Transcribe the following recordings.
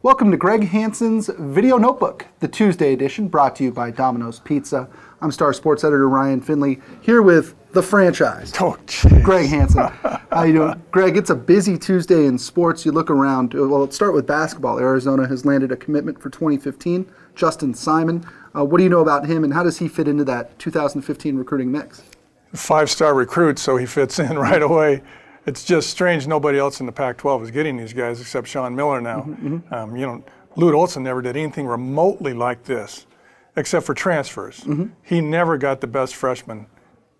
Welcome to Greg Hansen's Video Notebook, the Tuesday edition, brought to you by Domino's Pizza. I'm Star Sports Editor Ryan Finley, here with the franchise, Greg Hansen. How you doing? Greg, it's a busy Tuesday in sports. You look around, well, let's start with basketball. Arizona has landed a commitment for 2015, Justin Simon. What do you know about him, and how does he fit into that 2015 recruiting mix? Five-star recruit, so he fits in right away. It's just strange nobody else in the Pac-12 is getting these guys except Sean Miller now. Lute Olson never did anything remotely like this except for transfers. He never got the best freshman.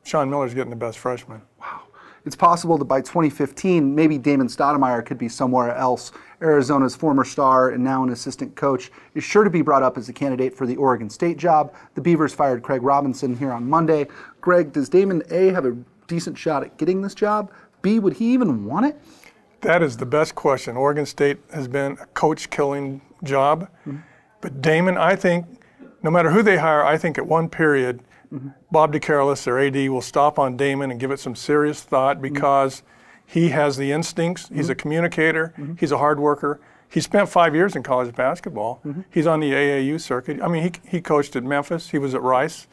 Sean Miller's getting the best freshman. Wow. It's possible that by 2015, maybe Damon Stoudamire could be somewhere else. Arizona's former star and now an assistant coach is sure to be brought up as a candidate for the Oregon State job. The Beavers fired Craig Robinson here on Monday. Greg, does Damon A have a decent shot at getting this job? B, would he even want it? That is the best question. Oregon State has been a coach-killing job. But Damon, I think, no matter who they hire, I think at one period, Bob DeCarolis, their AD, will stop on Damon and give it some serious thought because he has the instincts. He's a communicator. He's a hard worker. He spent 5 years in college basketball. He's on the AAU circuit. I mean, he coached at Memphis. He was at Rice.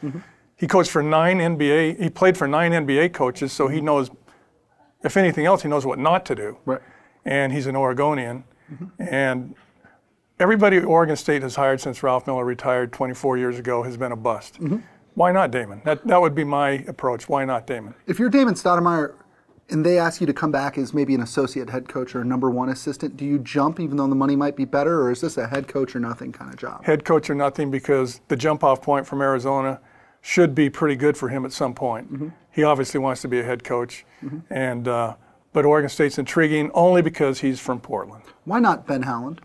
He coached for he played for 9 NBA coaches, so he knows, if anything else, he knows what not to do. Right. And he's an Oregonian. And everybody Oregon State has hired since Ralph Miller retired 24 years ago has been a bust. Why not Damon? That would be my approach. Why not Damon? If you're Damon Stoudamire and they ask you to come back as maybe an associate head coach or a #1 assistant, do you jump even though the money might be better, or is this a head coach or nothing kind of job? Head coach or nothing, because the jump-off point from Arizona should be pretty good for him at some point. He obviously wants to be a head coach, but Oregon State's intriguing only because he's from Portland. Why not Ben Howland?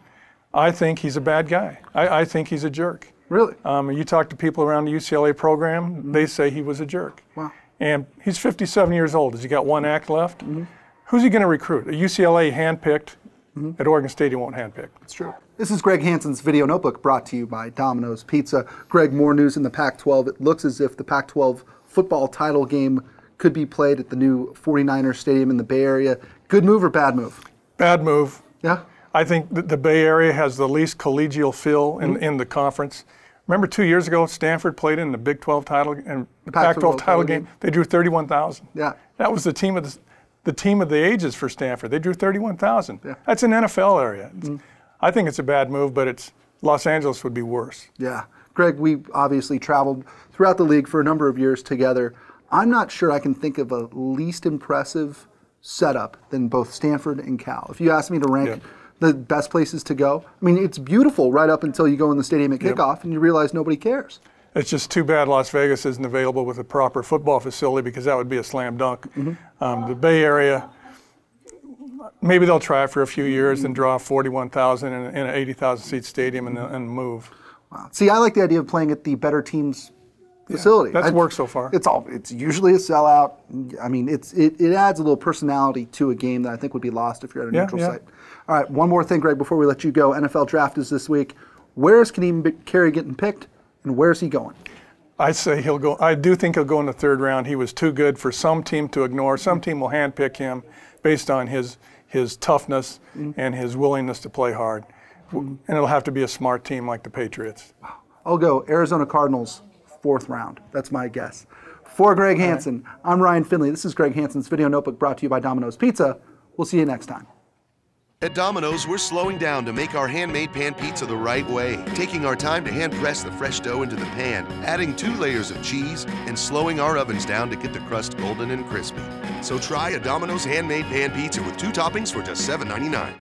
I think he's a bad guy. I think he's a jerk. Really? You talk to people around the UCLA program, they say he was a jerk. Wow. And he's 57 years old. Has he got one act left? Who's he going to recruit? A UCLA handpicked. At Oregon State, he won't handpick. That's true. This is Greg Hansen's Video Notebook, brought to you by Domino's Pizza. Greg, more news in the Pac-12. It looks as if the Pac-12 football title game could be played at the new 49ers Stadium in the Bay Area. Good move or bad move? Bad move. Yeah? I think the Bay Area has the least collegial feel in the conference. Remember 2 years ago, Stanford played in the Big 12 title and the Pac-12 title game. They drew 31,000. Yeah. That was the team of the ages for Stanford. They drew 31,000. Yeah. That's an NFL area. I think it's a bad move, but Los Angeles would be worse. Yeah. Greg, we obviously traveled throughout the league for a number of years together. I'm not sure I can think of a least impressive setup than both Stanford and Cal. If you ask me to rank the best places to go, I mean, it's beautiful right up until you go in the stadium at kickoff and you realize nobody cares. It's just too bad Las Vegas isn't available with a proper football facility, because that would be a slam dunk. The Bay Area, maybe they'll try it for a few years and draw 41,000 in an 80,000-seat stadium and move. Wow. See, I like the idea of playing at the better team's facility. That's worked so far. It's usually a sellout. I mean, it adds a little personality to a game that I think would be lost if you're at a neutral site. All right, one more thing, Greg, before we let you go. NFL draft is this week. Where is Ka'Deem Carey getting picked, and where's he going? I say he'll go. I do think he'll go in the 3rd round. He was too good for some team to ignore. Some team will handpick him based on his toughness and his willingness to play hard. And it'll have to be a smart team like the Patriots. Wow. I'll go Arizona Cardinals, 4th round. That's my guess. For Greg Hansen, I'm Ryan Finley. This is Greg Hansen's Video Notebook, brought to you by Domino's Pizza. We'll see you next time. At Domino's, we're slowing down to make our handmade pan pizza the right way, taking our time to hand press the fresh dough into the pan, adding 2 layers of cheese, and slowing our ovens down to get the crust golden and crispy. So try a Domino's handmade pan pizza with 2 toppings for just $7.99.